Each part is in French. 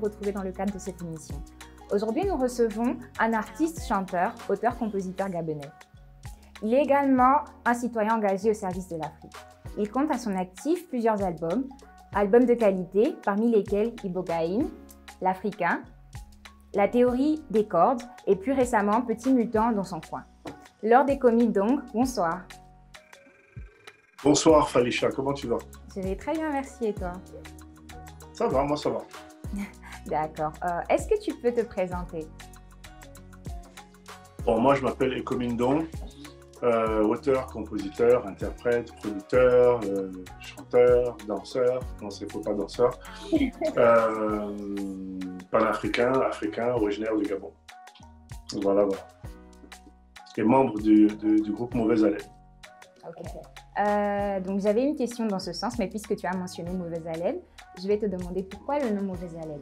retrouver dans le cadre de cette émission. Aujourd'hui, nous recevons un artiste, chanteur, auteur, compositeur gabonais. Il est également un citoyen engagé au service de l'Afrique. Il compte à son actif plusieurs albums de qualité, parmi lesquels Ibogaine, L'Africain, La théorie des cordes et plus récemment Petit mutant dans son coin. Lors des Commis donc, bonsoir. Bonsoir Falisha, comment tu vas? Je vais très bien, merci, et toi? Ça va, moi ça va. D'accord. Est-ce que tu peux te présenter? Bon, moi je m'appelle Eko Mindong, auteur, compositeur, interprète, producteur, chanteur, danseur, non c'est faux, pas danseur, panafricain, africain, originaire du Gabon. Voilà. Et membre du groupe Mauvaise Haleine. Ok. Donc j'avais une question dans ce sens, mais puisque tu as mentionné Mauvaise Haleine, je vais te demander pourquoi le nom Mauvaise Haleine?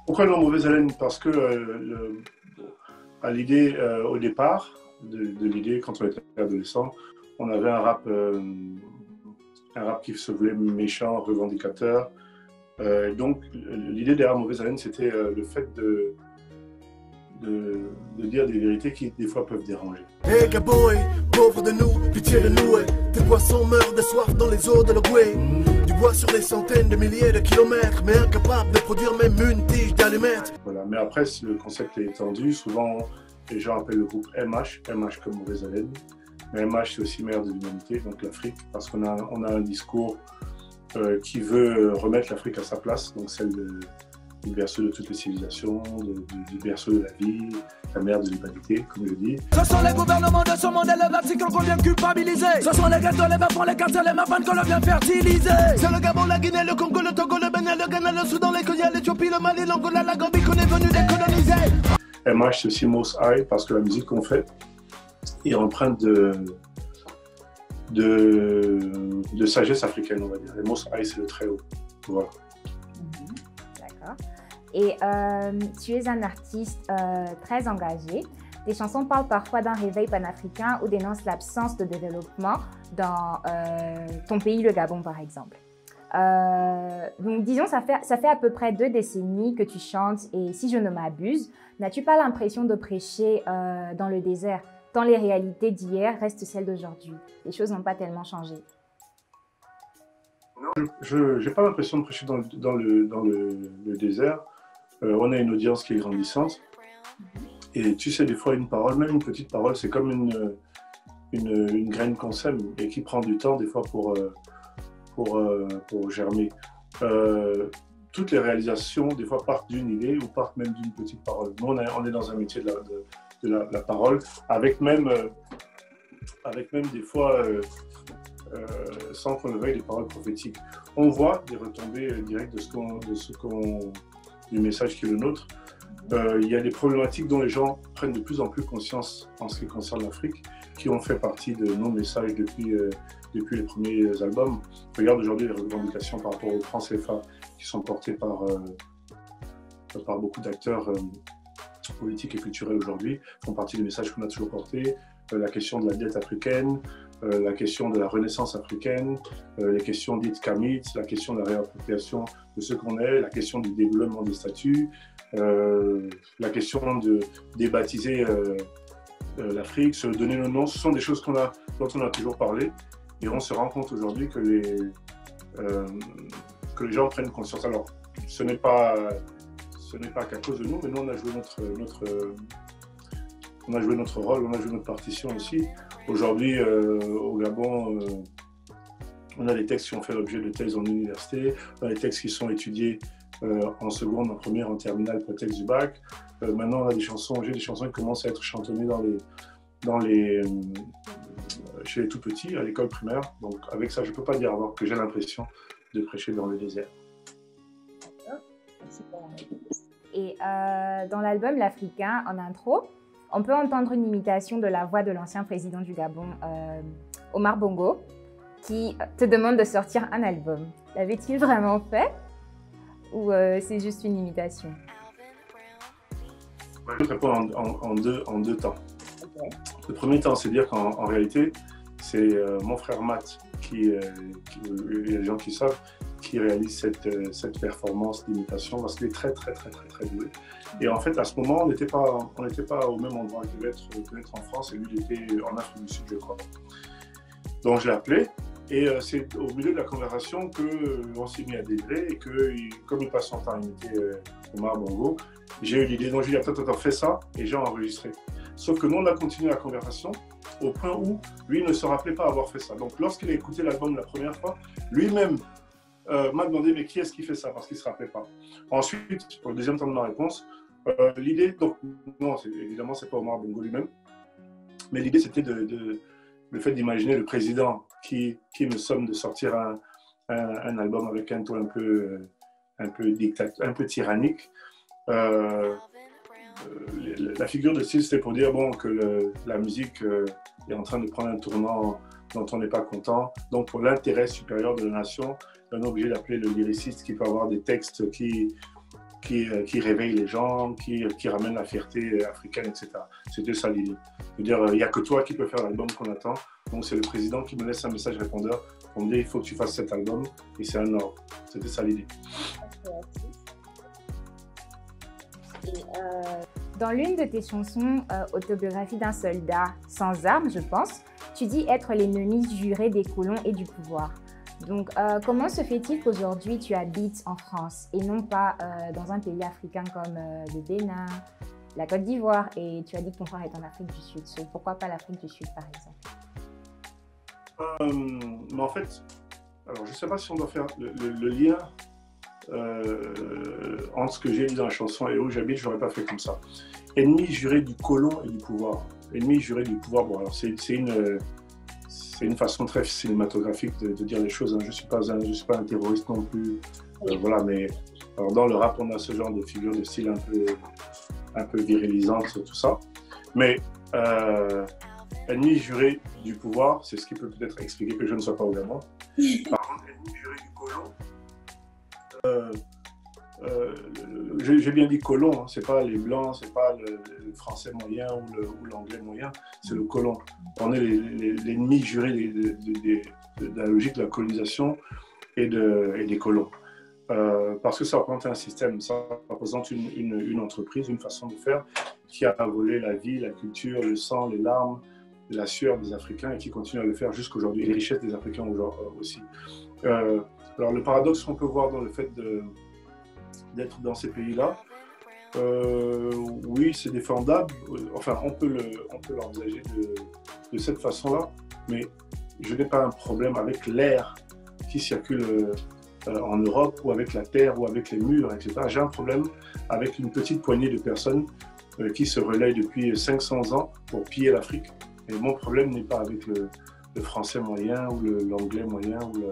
Pourquoi le nom Mauvaise Haleine? Parce que à l'idée, au départ de l'idée, quand on était adolescent, on avait un rap qui se voulait méchant, revendicateur. Donc l'idée derrière Mauvaise Haleine, c'était le fait de dire des vérités qui des fois peuvent déranger. Hey Gabon, pauvre de nous, pitié de nous, tes poissons meurent de soif dans les eaux de l'Ogooué. Du bois sur des centaines de milliers de kilomètres, mais incapable de produire même une tige d'allumettes. Voilà, mais après, si le concept est étendu, souvent les gens appellent le groupe MH comme Mauvaise Haleine. Mais MH, c'est aussi mère de l'humanité, donc l'Afrique, parce qu'on a un discours qui veut remettre l'Afrique à sa place, donc celle du berceau de toutes les civilisations, du berceau de la vie, la mère de l'humanité, comme je dis. Ce sont les gouvernements de ce monde et les articles qu'on vient culpabiliser. Ce sont les ghettos, les bas-fonds, les quartiers, les mafanes qu'on vient fertiliser. C'est le Gabon, la Guinée, le Congo, le Togo, le Bénin, le Ghana, le Soudan, l'Écosse, l'Éthiopie, le Mali, l'Angola, la Gambie qu'on est venu décoloniser. MH, c'est aussi Mos High, parce que la musique qu'on fait est empreinte de sagesse africaine, on va dire. Et Mos High, c'est le très haut. Voilà. D'accord. Et tu es un artiste très engagé. Tes chansons parlent parfois d'un réveil panafricain ou dénoncent l'absence de développement dans ton pays, le Gabon, par exemple. Donc, disons, ça fait à peu près 2 décennies que tu chantes et si je ne m'abuse, n'as-tu pas l'impression de prêcher dans le désert, tant les réalités d'hier restent celles d'aujourd'hui? Les choses n'ont pas tellement changé. Non, je n'ai pas l'impression de prêcher dans le désert. On a une audience qui est grandissante. Et tu sais, des fois, une parole, même une petite parole, c'est comme une graine qu'on sème et qui prend du temps, des fois, pour germer. Toutes les réalisations, des fois, partent d'une idée ou partent même d'une petite parole. Nous, on est dans un métier de la parole, avec même des fois, sans qu'on le veuille, des paroles prophétiques. On voit des retombées directes du message qui est le nôtre. Il y a des problématiques dont les gens prennent de plus en plus conscience en ce qui concerne l'Afrique, qui ont fait partie de nos messages depuis les premiers albums. Regarde aujourd'hui les revendications par rapport aux francs CFA qui sont portées par beaucoup d'acteurs politiques et culturels aujourd'hui, font partie des messages qu'on a toujours portés. La question de la dette africaine, la question de la renaissance africaine, les questions dites kamites, la question de la réappropriation de ce qu'on est, la question du développement des statuts, la question de débaptiser l'Afrique, se donner nos noms. Ce sont des choses dont on a toujours parlé et on se rend compte aujourd'hui que les gens prennent conscience. Alors, ce n'est pas qu'à cause de nous, mais nous on a joué notre rôle, on a joué notre partition aussi. Aujourd'hui, au Gabon, on a des textes qui ont fait l'objet de thèses en université, on a des textes qui sont étudiés en seconde, en première, en terminale, prétexte du bac. Maintenant, on a j'ai des chansons qui commencent à être chantonnées chez les tout-petits, à l'école primaire. Donc avec ça, je ne peux pas dire alors que j'ai l'impression de prêcher dans le désert. Et dans l'album L'Africain, en intro, on peut entendre une imitation de la voix de l'ancien président du Gabon, Omar Bongo, qui te demande de sortir un album. L'avait-il vraiment fait ou c'est juste une imitation? Je vais répondre en deux temps. Okay. Le premier temps, c'est dire qu'en réalité, c'est mon frère Matt, il y a des gens qui savent, qui réalise cette performance d'imitation parce qu'il est très doué. Et en fait, à ce moment, on n'était pas au même endroit. Il devait être en France et lui, il était en Afrique du Sud, je crois. Donc, je l'ai appelé et c'est au milieu de la conversation qu'on s'est mis à délirer et que, comme il passe son temps à imiter Omar Bongo, j'ai eu l'idée, donc je lui ai dit, attends, fais ça et j'ai enregistré. Sauf que nous, on a continué la conversation au point où lui ne se rappelait pas avoir fait ça. Donc, lorsqu'il a écouté l'album la première fois, lui-même m'a demandé, mais qui est-ce qui fait ça? Parce qu'il ne se rappelait pas. Ensuite, pour le deuxième temps de ma réponse, l'idée, donc, non, évidemment, ce n'est pas Omar Bongo lui-même, mais l'idée, c'était le fait d'imaginer le président qui me somme de sortir un album avec un ton un peu tyrannique. La figure de style, c'était pour dire bon, que la musique est en train de prendre un tournant dont on n'est pas content. Donc, pour l'intérêt supérieur de la nation, on est obligé d'appeler le lyriciste qui peut avoir des textes qui réveillent les gens, qui ramènent la fierté africaine, etc. C'était ça l'idée. C'est-à-dire, il n'y a que toi qui peux faire l'album qu'on attend. Donc, c'est le président qui me laisse un message répondeur pour me dire il faut que tu fasses cet album et c'est un ordre. C'était ça l'idée. Dans l'une de tes chansons, Autobiographie d'un soldat sans armes, je pense, tu dis être l'ennemi juré des colons et du pouvoir. Donc, comment se fait-il qu'aujourd'hui tu habites en France et non pas dans un pays africain comme le Bénin, la Côte d'Ivoire, et tu as dit que ton frère est en Afrique du Sud. Pourquoi pas l'Afrique du Sud, par exemple? Mais en fait, alors je ne sais pas si on doit faire le lien entre ce que j'ai dit dans la chanson et où j'habite, je n'aurais pas fait comme ça. Ennemi juré du colon et du pouvoir. Ennemi juré du pouvoir, bon, alors c'est une façon très cinématographique de dire les choses. Hein. Je ne suis pas un terroriste non plus. Voilà, mais alors dans le rap, on a ce genre de figure de style un peu virilisante, tout ça. Mais ennemi juré du pouvoir, c'est ce qui peut peut-être expliquer que je ne sois pas au Gabon. Par contre, ennemi juré du colon, j'ai bien dit colon, hein. C'est pas les blancs, c'est pas le français moyen ou l'anglais moyen, c'est le colon. On est l'ennemi juré de la logique de la colonisation et des colons. Parce que ça représente un système, ça représente une entreprise, une façon de faire qui a volé la vie, la culture, le sang, les larmes, la sueur des Africains et qui continue à le faire jusqu'aujourd'hui, et les richesses des Africains aussi. Alors le paradoxe qu'on peut voir dans le fait d'être dans ces pays-là, oui, c'est défendable, enfin on peut l'envisager de cette façon-là, mais je n'ai pas un problème avec l'air qui circule en Europe, ou avec la terre, ou avec les murs, etc. J'ai un problème avec une petite poignée de personnes qui se relayent depuis 500 ans pour piller l'Afrique. Et mon problème n'est pas avec le français moyen, ou l'anglais moyen, ou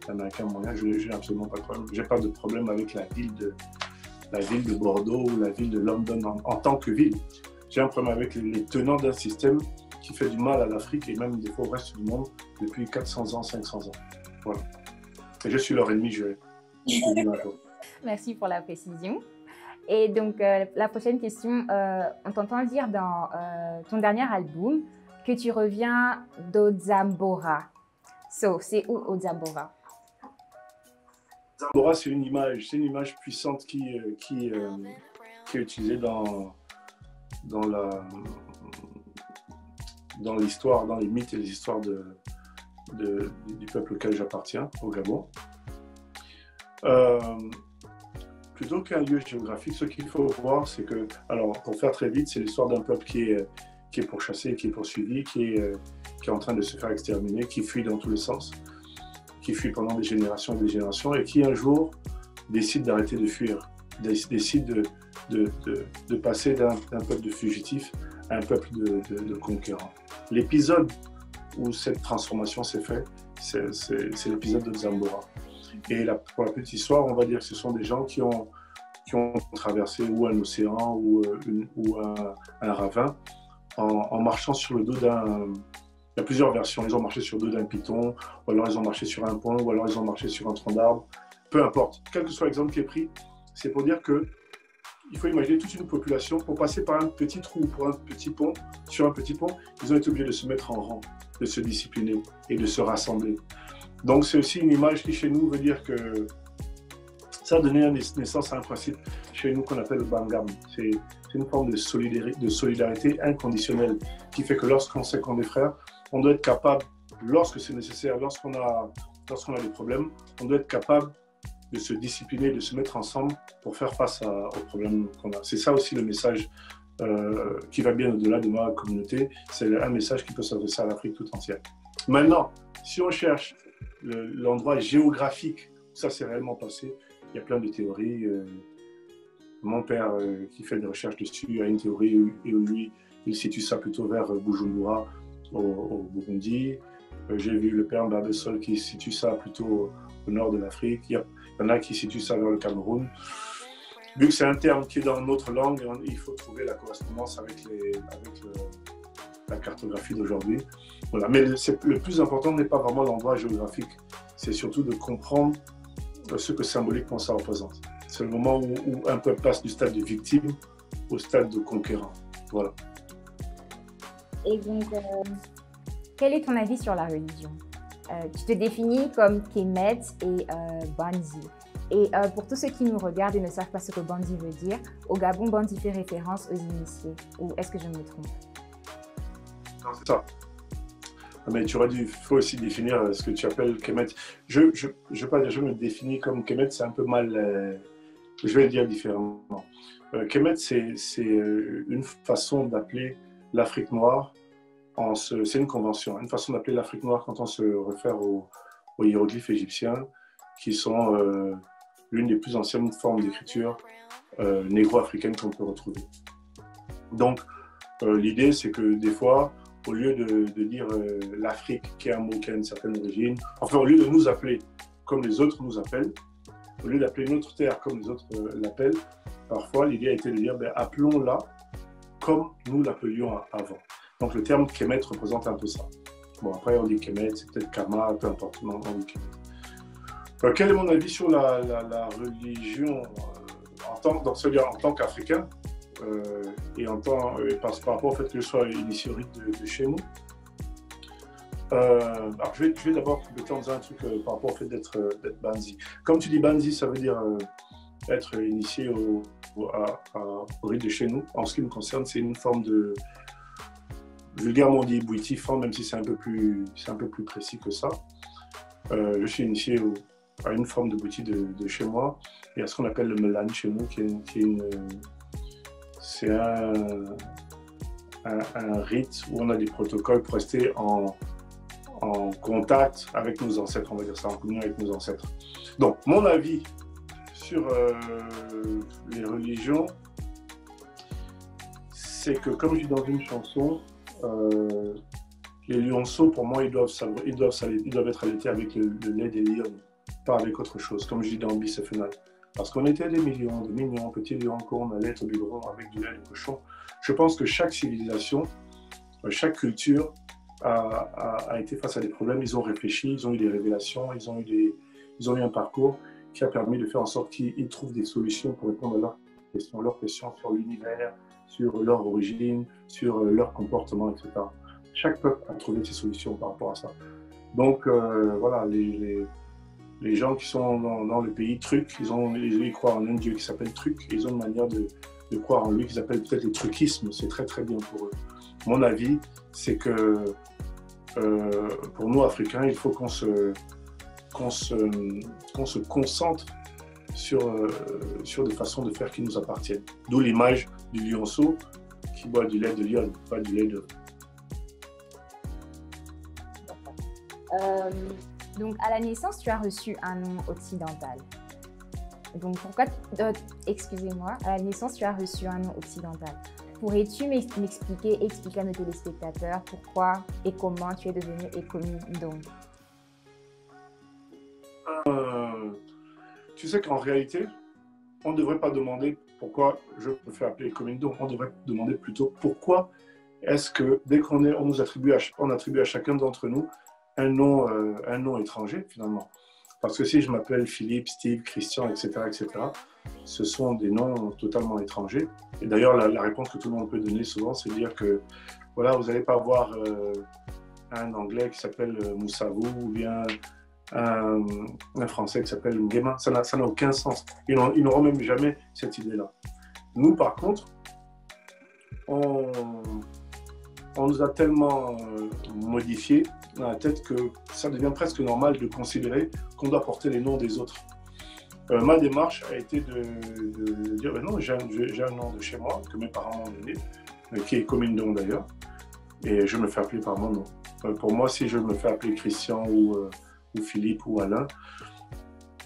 l'américain moyen. Je n'ai absolument pas de problème. Je n'ai pas de problème avec la ville de Bordeaux ou la ville de London en tant que ville. J'ai un problème avec les tenants d'un système qui fait du mal à l'Afrique et même des fois au reste du monde depuis 400 ans, 500 ans. Voilà. Et je suis leur ennemi juré. Merci pour la précision. Et donc, la prochaine question, on t'entend dire dans ton dernier album que tu reviens d'Odzambora. C'est où Odzambora? Zambora, c'est une image puissante qui est utilisée dans l'histoire, dans les mythes et les histoires du peuple auquel j'appartiens, au Gabon. Plutôt qu'un lieu géographique, ce qu'il faut voir, c'est que, alors pour faire très vite, c'est l'histoire d'un peuple qui est pourchassé, qui est poursuivi, qui est en train de se faire exterminer, qui fuit dans tous les sens, qui fuit pendant des générations et des générations, et qui un jour décide d'arrêter de fuir, décide de passer d'un peuple de fugitifs à un peuple de conquérants. L'épisode où cette transformation s'est faite, c'est l'épisode de Zambora. Et pour la petite histoire, on va dire que ce sont des gens qui ont traversé ou un océan ou un ravin en marchant sur le dos d'un... Il y a plusieurs versions. Ils ont marché sur le dos d'un python, ou alors ils ont marché sur un pont, ou alors ils ont marché sur un tronc d'arbre. Peu importe. Quel que soit l'exemple qui est pris, c'est pour dire qu'il faut imaginer toute une population pour passer par un petit trou, pour un petit pont, sur un petit pont, ils ont été obligés de se mettre en rang, de se discipliner et de se rassembler. Donc c'est aussi une image qui chez nous veut dire que Ça a donné naissance à un principe chez nous qu'on appelle le Bangam. C'est une forme de solidarité inconditionnelle qui fait que lorsqu'on sait qu'on est frères, on doit être capable, lorsque c'est nécessaire, lorsqu'on a des problèmes, on doit être capable de se discipliner, de se mettre ensemble pour faire face aux problèmes qu'on a. C'est ça aussi le message qui va bien au-delà de ma communauté. C'est un message qui peut s'adresser à l'Afrique tout entière. Maintenant, si on cherche l'endroit géographique où ça s'est réellement passé, il y a plein de théories. Mon père, qui fait des recherches dessus, a une théorie où lui, il situe ça plutôt vers Bujumbura, au Burundi. J'ai vu le père Mbabesol qui situe ça plutôt au nord de l'Afrique. Il y en a qui situent ça vers le Cameroun. Vu que c'est un terme qui est dans notre langue, il faut trouver la correspondance avec la cartographie d'aujourd'hui. Voilà. Mais le plus important n'est pas vraiment l'endroit géographique, c'est surtout de comprendre ce que symboliquement ça représente. C'est le moment où un peuple passe du stade de victime au stade de conquérant. Voilà. Et donc, quel est ton avis sur la religion? Tu te définis comme Kemet et Bandi. Et pour tous ceux qui nous regardent et ne savent pas ce que Bandi veut dire, au Gabon, Bandi fait référence aux initiés. Ou est-ce que je me trompe? Non, c'est ça. Mais il faut aussi définir ce que tu appelles Kemet. Je me définis comme Kemet, c'est un peu mal. Je vais le dire différemment. Kemet, c'est une façon d'appeler l'Afrique noire. C'est une convention, une façon d'appeler l'Afrique noire quand on se réfère aux hiéroglyphes égyptiens, qui sont l'une des plus anciennes formes d'écriture négro-africaine qu'on peut retrouver. Donc, l'idée, c'est que des fois, au lieu de dire l'Afrique, qui est un mot qui a une certaine origine, enfin, au lieu de nous appeler comme les autres nous appellent, au lieu d'appeler notre terre comme les autres l'appellent, parfois, l'idée a été de dire, appelons-la comme nous l'appelions avant. Donc, le terme Kemet représente un peu ça. Bon, après, on dit Kemet, c'est peut-être Kama, peu importe, on dit Kemet. Quel est mon avis sur la religion en tant qu'Africain et par rapport au fait que je sois initié au rite de chez nous? Alors je vais d'abord compléter en disant un truc par rapport au fait d'être Banzi. Comme tu dis Banzi, ça veut dire être initié au rite de chez nous. En ce qui me concerne, c'est une forme de... vulgairement on dit bouitif, même si c'est un peu plus précis que ça. Je suis initié à une forme de boutique de chez moi et à ce qu'on appelle le melan chez nous, c'est un rite où on a des protocoles pour rester en contact avec nos ancêtres, on va dire ça, en communion avec nos ancêtres. Donc, mon avis sur les religions, c'est que, comme je dis dans une chanson, les lionceaux, pour moi, ils doivent être allaités avec le lait des lions, pas avec autre chose, comme je dis dans Bicéphénal. Parce qu'on était des millions de mignons petits lions qu'on allait au biberon avec du lait de cochon. Je pense que chaque civilisation, chaque culture a été face à des problèmes. Ils ont réfléchi, ils ont eu des révélations, ils ont eu un parcours qui a permis de faire en sorte qu'ils trouvent des solutions pour répondre à leurs questions sur l'univers, sur leur origine, sur leur comportement, etc. Chaque peuple a trouvé ses solutions par rapport à ça. Donc, voilà, les gens qui sont dans le pays Truc, ils croient en un dieu qui s'appelle Truc, et ils ont une manière de croire en lui qu'ils appellent peut-être le truquisme. C'est très très bien pour eux. Mon avis, c'est que pour nous Africains, il faut qu'on se concentre sur des façons de faire qui nous appartiennent. D'où l'image du lionceau qui boit du lait de lion, pas du lait de... Donc, à la naissance, tu as reçu un nom occidental. Donc, pourquoi... excusez-moi, à la naissance, tu as reçu un nom occidental. Pourrais-tu expliquer à nos téléspectateurs pourquoi et comment tu es devenu Ekomindong? Tu sais qu'en réalité, on ne devrait pas demander pourquoi je me fais appeler Ekomindong. On devrait demander plutôt pourquoi est-ce que dès on attribue à chacun d'entre nous un nom étranger finalement. Parce que si je m'appelle Philippe, Steve, Christian, etc., ce sont des noms totalement étrangers. Et d'ailleurs, la réponse que tout le monde peut donner souvent, c'est de dire que voilà, vous n'allez pas voir un Anglais qui s'appelle Moussavou ou bien un Français qui s'appelle Nguema. Ça n'a aucun sens. Ils n'auront même jamais cette idée-là. Nous, par contre, on nous a tellement modifié dans la tête que ça devient presque normal de considérer qu'on doit porter les noms des autres. Ma démarche a été de dire non, j'ai un nom de chez moi, que mes parents m'ont donné, qui est Komindong d'ailleurs, et je me fais appeler par mon nom. Pour moi, si je me fais appeler Christian ou Philippe ou Alain,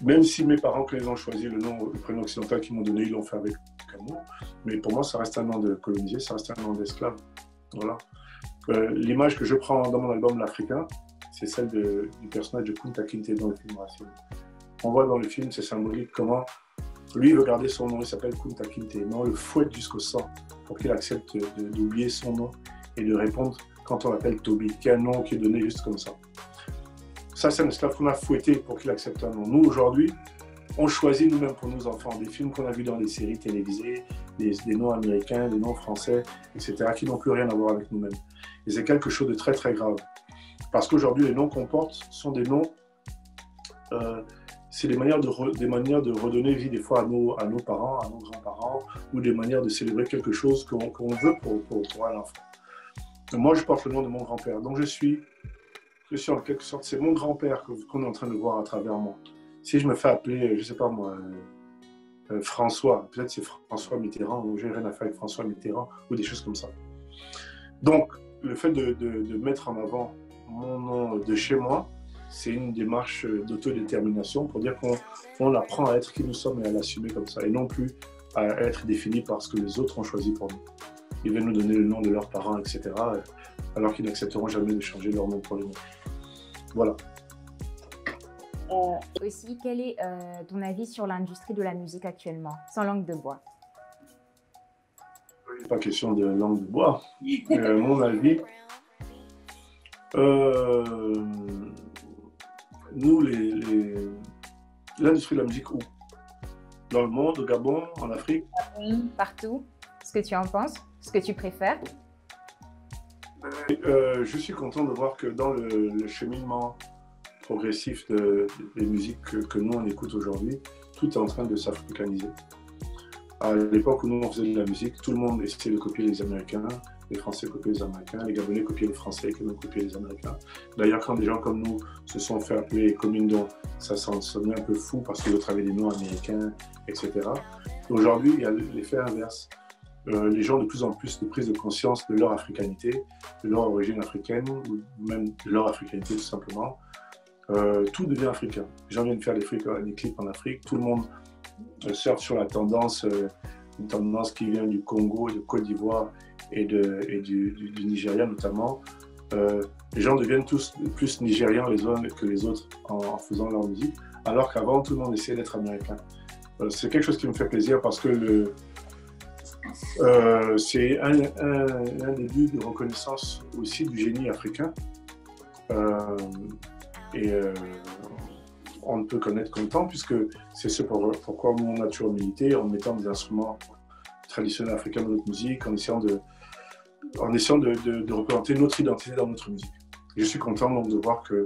même si mes parents, quand ils ont choisi le prénom occidental qu'ils m'ont donné, ils l'ont fait avec amour, mais pour moi, ça reste un nom de colonisé, ça reste un nom d'esclave. Voilà. L'image que je prends dans mon album L'Africain, c'est celle du personnage de Kunta Kinte dans le film Racine. On voit dans le film, c'est symbolique comment lui veut garder son nom, il s'appelle Kunta Kinte, mais on le fouette jusqu'au sang pour qu'il accepte d'oublier son nom et de répondre quand on l'appelle Toby, qui est un nom qui est donné juste comme ça. Ça, c'est un esclave qu'on a fouetté pour qu'il accepte un nom. Nous, aujourd'hui, on choisit nous-mêmes pour nos enfants des films qu'on a vus dans les séries télévisées, des noms américains, des noms français, etc., qui n'ont plus rien à voir avec nous-mêmes. Et c'est quelque chose de très, très grave. Parce qu'aujourd'hui, les noms qu'on porte sont des noms... c'est des manières de redonner vie des fois à nos parents, à nos grands-parents, ou des manières de célébrer quelque chose qu'on veut pour un enfant. Moi, je porte le nom de mon grand-père. Donc, je suis en quelque sorte, c'est mon grand-père qu'on est en train de voir à travers moi. Si je me fais appeler, je ne sais pas moi, François, peut-être c'est François Mitterrand, ou j'ai rien à faire avec François Mitterrand, ou des choses comme ça. Donc, le fait de mettre en avant mon nom de chez moi, c'est une démarche d'autodétermination pour dire qu'on apprend à être qui nous sommes et à l'assumer comme ça, et non plus à être défini par ce que les autres ont choisi pour nous. Ils viennent nous donner le nom de leurs parents, etc., alors qu'ils n'accepteront jamais de changer leur nom pour les nôtres. Voilà. Aussi, quel est ton avis sur l'industrie de la musique actuellement, sans langue de bois? Il n'est pas question de langue de bois. Mon avis, nous, l'industrie de la musique, où? Dans le monde, au Gabon, en Afrique? Partout. Ce que tu en penses? Ce que tu préfères? Je suis content de voir que dans le cheminement progressif des musiques que nous, on écoute aujourd'hui, tout est en train de s'africaniser. À l'époque où nous, on faisait de la musique, tout le monde essayait de copier les Américains, les Français copiaient les Américains, les Gabonais copiaient les Français et les Gabonais copiaient les Américains. D'ailleurs, quand des gens comme nous se sont fait appeler Komindong, ça sonnait un peu fou parce que d'autres avaient des noms américains, etc. Aujourd'hui, il y a l'effet inverse. Les gens de plus en plus de prise de conscience de leur africanité, de leur origine africaine, ou même de leur africanité tout simplement. Tout devient africain. Les gens viennent faire des clips en Afrique, tout le monde surfe sur la tendance, une tendance qui vient du Congo, de Côte d'Ivoire et du Nigeria notamment. Les gens deviennent tous plus nigérians les uns que les autres en faisant leur musique, alors qu'avant tout le monde essayait d'être américain. C'est quelque chose qui me fait plaisir parce que c'est un début de reconnaissance aussi du génie africain. On ne peut connaître qu'en temps, puisque c'est ce pourquoi on a toujours milité en mettant des instruments traditionnels africains dans notre musique, en essayant de représenter notre identité dans notre musique. Je suis content donc de voir qu'à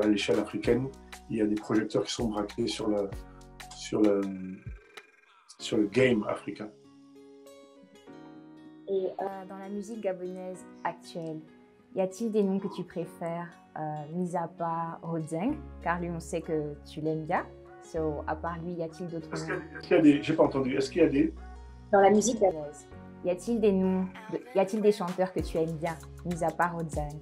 l'échelle africaine, il y a des projecteurs qui sont braqués sur le game africain. Et dans la musique gabonaise actuelle, y a-t-il des noms que tu préfères, mis à part Rodzeng, car lui on sait que tu l'aimes bien. So, à part lui, y a-t-il d'autres noms? Est-ce qu'il y a des... J'ai pas entendu. Est-ce qu'il y a des... Dans la musique gabonaise, y a-t-il des noms, y a-t-il des chanteurs que tu aimes bien, mis à part Rodzeng?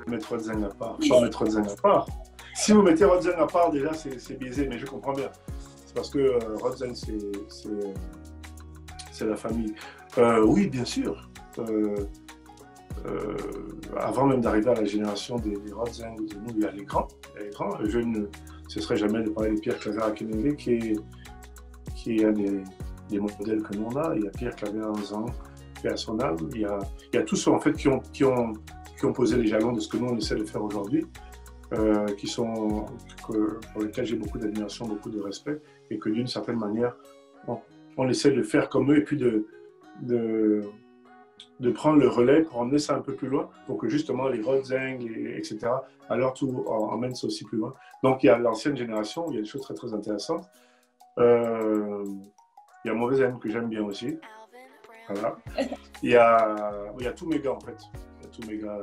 Mettre Rodzeng à part. Sans mettre Rodzeng à part. Si vous mettez Rodzeng à part, déjà c'est biaisé, mais je comprends bien. C'est parce que Rodzeng c'est la famille. Oui, bien sûr. Avant même d'arriver à la génération des Rodzeng ou de nous, il y a les grands. Je ne cesserai jamais de parler de Pierre Claver Akinwumi, qui est un des modèles que nous on a. Il y a Pierre Claver Nzang, qui est à son âme. Il y a tous ceux en fait qui ont posé les jalons de ce que nous on essaie de faire aujourd'hui, pour lesquels j'ai beaucoup d'admiration, beaucoup de respect, et que d'une certaine manière, on essaie de faire comme eux, et puis de prendre le relais pour emmener ça un peu plus loin, pour que justement les Rodzeng, etc., à leur tour emmènent ça aussi plus loin. Donc il y a l'ancienne génération, il y a des choses très très intéressantes. Il y a Mauvais M que j'aime bien aussi. Voilà. Il y a tous mes gars en fait. Il y a tous mes gars.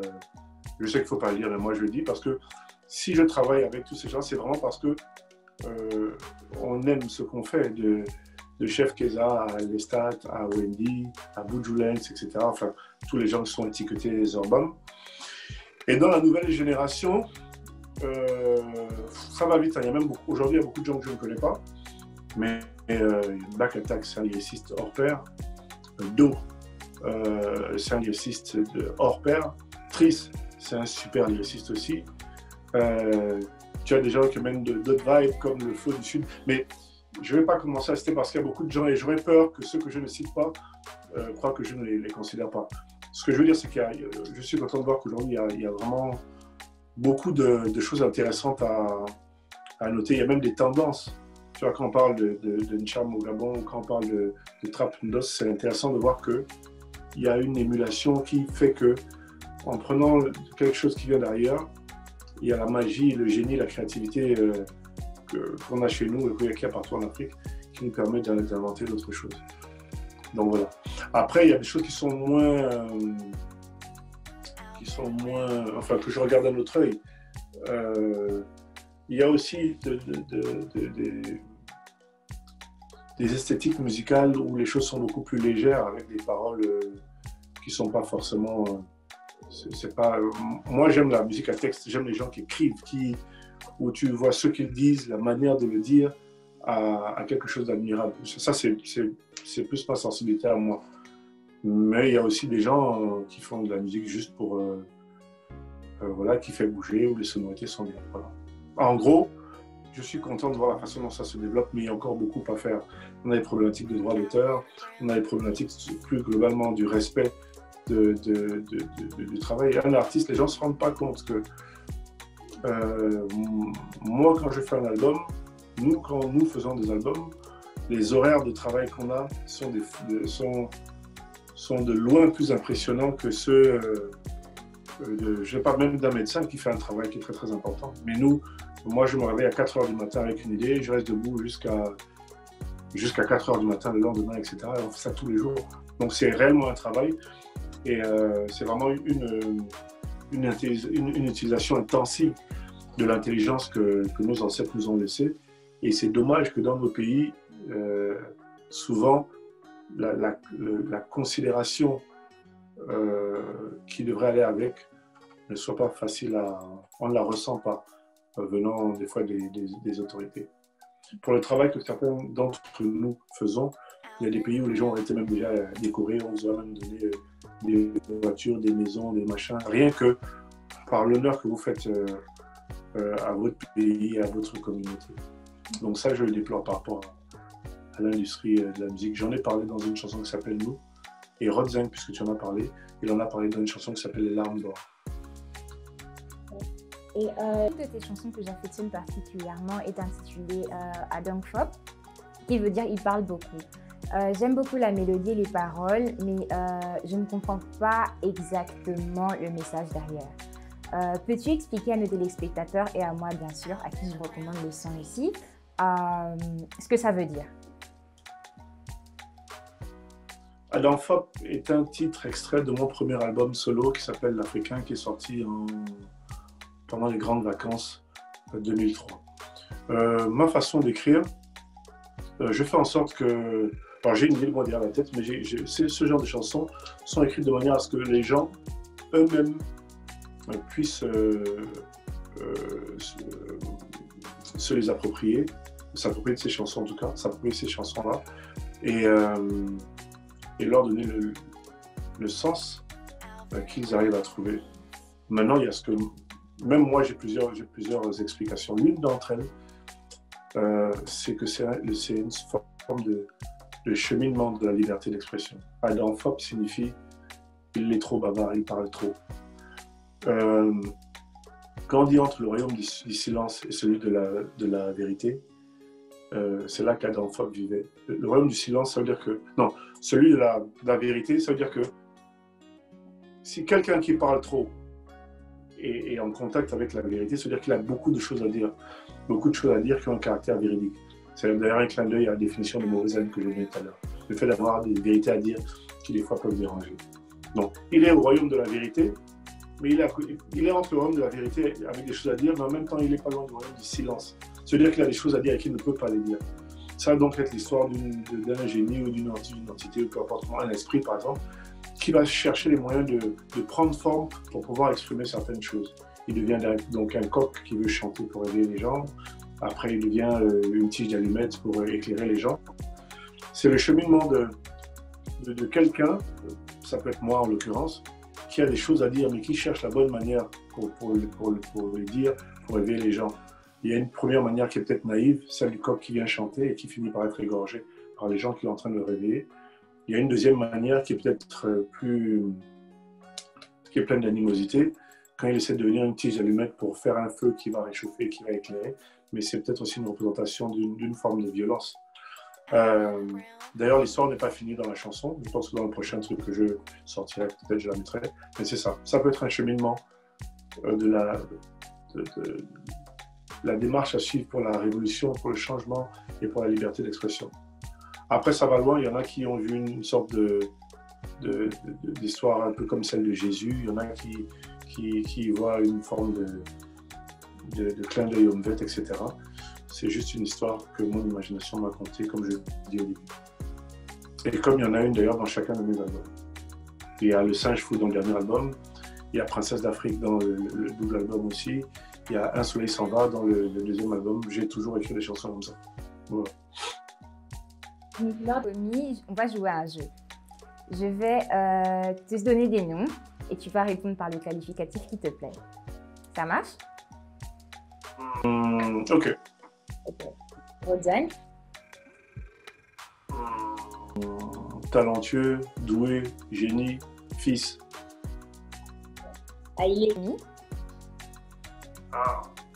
Je sais qu'il ne faut pas le dire, mais moi je le dis parce que si je travaille avec tous ces gens, c'est vraiment parce que on aime ce qu'on fait, de Chef Keza à Lestat, à Wendy, à Boujulens, etc. Enfin, tous les gens qui sont étiquetés Zorbam. Et dans la nouvelle génération, ça va vite. Hein. Aujourd'hui, il y a beaucoup de gens que je ne connais pas. Mais Black Attack, c'est un lyriciste hors pair. Do, c'est un lyriciste hors pair. Tris, c'est un super lyriciste aussi. Tu as des gens qui mènent d'autres vibes comme le Flow du Sud. Mais je ne vais pas commencer à citer parce qu'il y a beaucoup de gens et j'aurais peur que ceux que je ne cite pas croient que je ne les considère pas. Ce que je veux dire, c'est que je suis content de voir qu'aujourd'hui, il y a vraiment beaucoup de choses intéressantes à noter. Il y a même des tendances. Tu vois, quand on parle de Ncham au Gabon, quand on parle de Trap Ndos, c'est intéressant de voir qu'il y a une émulation qui fait que, en prenant quelque chose qui vient d'ailleurs, il y a la magie, le génie, la créativité qu'on a chez nous et qu'il y a partout en Afrique qui nous permet d'inventer d'autres choses. Donc voilà. Après, il y a des choses qui sont moins, enfin que je regarde d'un autre œil. Il y a aussi des esthétiques musicales où les choses sont beaucoup plus légères avec des paroles qui ne sont pas forcément. Moi, j'aime la musique à texte, j'aime les gens qui écrivent, où tu vois ce qu'ils disent, la manière de le dire à quelque chose d'admirable. Ça, c'est plus ma sensibilité à moi. Mais il y a aussi des gens qui font de la musique juste pour. Voilà, qui fait bouger, où les sonorités sont bien. Voilà. En gros, je suis content de voir la façon dont ça se développe, mais il y a encore beaucoup à faire. On a les problématiques de droit d'auteur, on a les problématiques plus globalement du respect du travail. Un artiste, les gens ne se rendent pas compte que moi, quand je fais un album, quand nous faisons des albums, les horaires de travail qu'on a sont de loin plus impressionnants que ceux je ne parle même d'un médecin qui fait un travail qui est très très important. Mais moi je me réveille à 4 h du matin avec une idée, je reste debout jusqu'à 4 h du matin le lendemain, etc. Et on fait ça tous les jours. Donc c'est réellement un travail et c'est vraiment une utilisation intensive de l'intelligence que nos ancêtres nous ont laissée. Et c'est dommage que dans nos pays, souvent, la considération qui devrait aller avec ne soit pas facile on ne la ressent pas venant des fois des autorités. Pour le travail que certains d'entre nous faisons, il y a des pays où les gens ont été même déjà décorés, on vous a même donné des voitures, des maisons, des machins, rien que par l'honneur que vous faites à votre pays et à votre communauté. Donc ça, je le déplore par rapport à l'industrie de la musique. J'en ai parlé dans une chanson qui s'appelle Nous. Et Rodzeng, puisque tu en as parlé, il en a parlé dans une chanson qui s'appelle Les larmes d'or. Et une de tes chansons que j'affectionne particulièrement est intitulée Adam Fop, qui veut dire « il parle beaucoup ». J'aime beaucoup la mélodie et les paroles, mais je ne comprends pas exactement le message derrière. Peux-tu expliquer à nos téléspectateurs et à moi, bien sûr, à qui je recommande le son ici, ce que ça veut dire? Adam Fop est un titre extrait de mon premier album solo qui s'appelle L'Africain, qui est sorti pendant les grandes vacances 2003. Ma façon d'écrire, je fais en sorte que... Alors j'ai une idée derrière la tête, mais ce genre de chansons sont écrites de manière à ce que les gens eux-mêmes puissent se les approprier, s'approprier de ces chansons en tout cas, s'approprier ces chansons-là, et leur donner le sens qu'ils arrivent à trouver. Maintenant, il y a ce que... Même moi, j'ai plusieurs explications. L'une d'entre elles, c'est que c'est une forme de cheminement de la liberté d'expression. Adam Fop signifie « il est trop bavard, il parle trop ». Quand on dit entre le royaume du silence et celui de la vérité, c'est là qu'Adam Fop vivait. Le royaume du silence, ça veut dire que... Non, celui de la vérité, ça veut dire que si quelqu'un qui parle trop est en contact avec la vérité, c'est-à-dire qu'il a beaucoup de choses à dire qui ont un caractère véridique. C'est d'ailleurs un clin d'œil à la définition de mauvaise haine que je donnais tout à l'heure. Le fait d'avoir des vérités à dire qui des fois peuvent déranger. Donc, il est au royaume de la vérité, mais il est entre le royaume de la vérité avec des choses à dire, mais en même temps, il n'est pas loin du royaume du silence. C'est-à-dire qu'il a des choses à dire et qu'il ne peut pas les dire. Ça va donc être l'histoire d'un génie ou d'une entité, ou peu importe, un esprit par exemple, qui va chercher les moyens de prendre forme pour pouvoir exprimer certaines choses. Il devient donc un coq qui veut chanter pour réveiller les gens. Après, il devient une tige d'allumette pour éclairer les gens. C'est le cheminement de quelqu'un, ça peut être moi en l'occurrence, qui a des choses à dire, mais qui cherche la bonne manière pour les dire, pour réveiller les gens. Il y a une première manière qui est peut-être naïve, celle du coq qui vient chanter et qui finit par être égorgé par les gens qui sont en train de le réveiller. Il y a une deuxième manière qui est peut-être qui est pleine d'animosité, quand il essaie de devenir une tige d'allumette pour faire un feu qui va réchauffer, qui va éclairer, mais c'est peut-être aussi une représentation d'une forme de violence. D'ailleurs, l'histoire n'est pas finie dans la chanson. Je pense que dans le prochain truc que je sortirai, peut-être je la mettrai. Mais c'est ça. Ça peut être un cheminement de la démarche à suivre pour la révolution, pour le changement et pour la liberté d'expression. Après, ça va loin. Il y en a qui ont vu une sorte d'histoire un peu comme celle de Jésus. Il y en a qui voient une forme de clin d'œil au Mvet, etc. C'est juste une histoire que mon imagination m'a contée, comme je dis au début. Et comme il y en a une d'ailleurs dans chacun de mes albums. Il y a Le Singe Fou dans le dernier album, il y a Princesse d'Afrique dans le double album aussi, il y a Un Soleil s'en va dans le deuxième album. J'ai toujours écrit des chansons comme ça. Voilà. Lors de on va jouer à un jeu. Je vais te donner des noms et tu vas répondre par le qualificatif qui te plaît. Ça marche? Ok. Rodiane. Talentueux, doué, génie, fils. Aïlémi.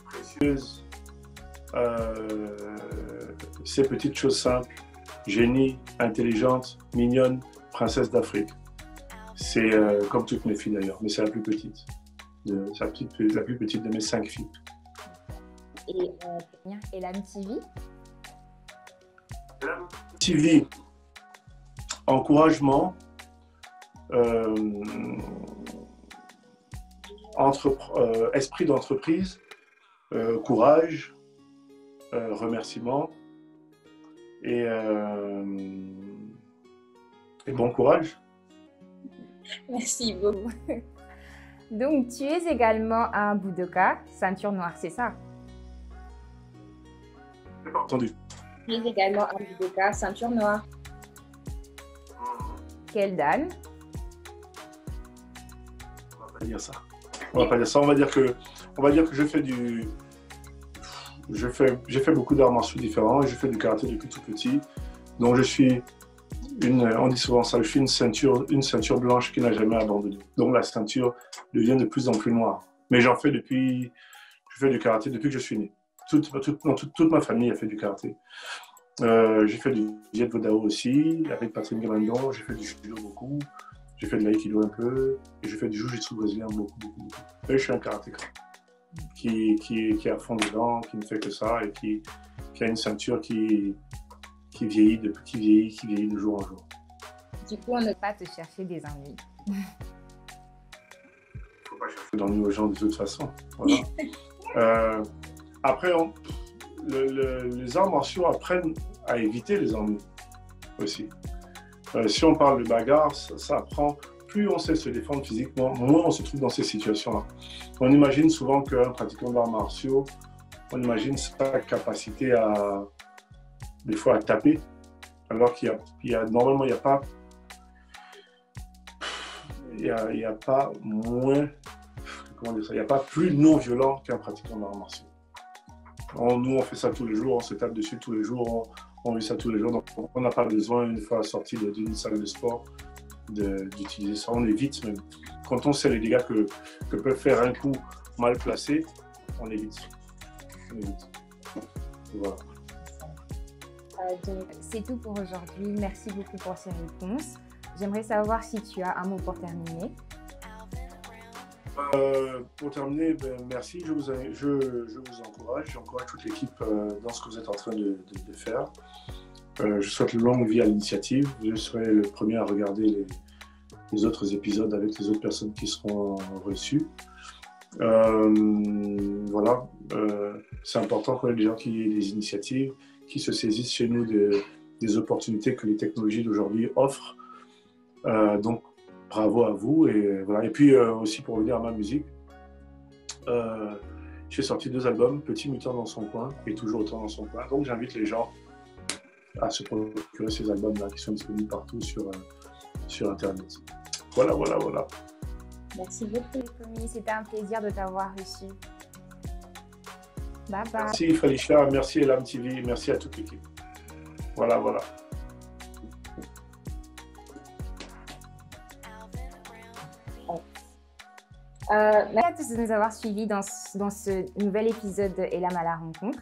Précieuse. Ces petites choses simples. Génie, intelligente, mignonne, princesse d'Afrique. C'est comme toutes mes filles d'ailleurs, mais c'est la plus petite. La plus petite de mes 5 filles. Et la MTV? TV, encouragement, esprit d'entreprise, courage, remerciement et bon courage. Merci beaucoup. Donc, tu es également un Boudoka, ceinture noire, c'est ça? J'ai pas entendu. Tu es également un Boudoka, ceinture noire. Keldan. On va pas dire ça. On va pas dire ça. On va dire que j'ai fait beaucoup d'arts martiaux différents. Je fais du karaté depuis tout petit. Donc je suis on dit souvent ça, je suis une ceinture blanche qui n'a jamais abandonné. Donc la ceinture devient de plus en plus noire. Mais je fais du karaté depuis que je suis né. Toute ma famille a fait du karaté. J'ai fait du jet vodao aussi, avec Patrick Gamandon. J'ai fait du judo beaucoup. J'ai fait de l'aïkido un peu. Et j'ai fait du jiu-jitsu brésilien beaucoup. Et je suis un karatéka qui est à fond dedans, qui ne fait que ça et qui a une ceinture qui vieillit de jour en jour. Du coup, on ne peut pas te chercher des ennuis. Il ne faut pas chercher d'ennuis aux gens de toute façon. Voilà. Après, les arts martiaux apprennent à éviter les ennuis aussi. Si on parle de bagarre, ça apprend. Plus on sait se défendre physiquement, moins on se trouve dans ces situations-là. On imagine souvent qu'un pratiquant d'arts martiaux, on imagine sa capacité des fois à taper, alors normalement il n'y a pas moins, comment dire ça, il n'y a pas plus non violent qu'un pratiquant d'arts martiaux. Nous on fait ça tous les jours, on se tape dessus tous les jours, on vit ça tous les jours, donc on n'a pas besoin une fois sorti d'une salle de sport d'utiliser ça, on évite même. Quand on sait les dégâts que peut faire un coup mal placé, on évite. Voilà. Donc, c'est tout pour aujourd'hui. Merci beaucoup pour ces réponses. J'aimerais savoir si tu as un mot pour terminer. Pour terminer, merci. Je vous encourage. J'encourage toute l'équipe dans ce que vous êtes en train de faire. Je souhaite longue vie à l'initiative. Je serai le premier à regarder les autres épisodes avec les autres personnes qui seront reçues. Voilà. C'est important qu'on ait des gens qui aient des initiatives, qui se saisissent chez nous des opportunités que les technologies d'aujourd'hui offrent. Donc, bravo à vous. Et, voilà. Et puis, aussi pour revenir à ma musique, j'ai sorti 2 albums, Petit mutant dans son coin et Toujours autant dans son coin. Donc, j'invite les gens à se procurer ces albums-là qui sont disponibles partout sur Internet. Voilà. Merci beaucoup, Commis. C'était un plaisir de t'avoir reçu. Bye bye. Merci, Felicia. Merci, Elam TV. Merci à toute l'équipe. Voilà. Merci à tous de nous avoir suivis dans ce nouvel épisode de Elam à la rencontre.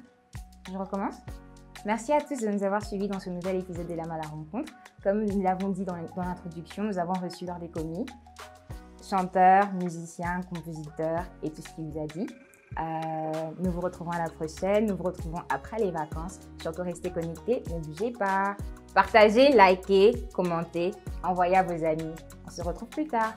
Je recommence. Merci à tous de nous avoir suivis dans ce nouvel épisode d'Elam à la rencontre. Comme nous l'avons dit dans l'introduction, nous avons reçu Lord des Commis, chanteur, musicien, compositeur et tout ce qu'il vous a dit. Nous vous retrouvons à la prochaine. Nous vous retrouvons après les vacances. Surtout restez connectés, ne bougez pas. Partagez, likez, commentez, envoyez à vos amis. On se retrouve plus tard.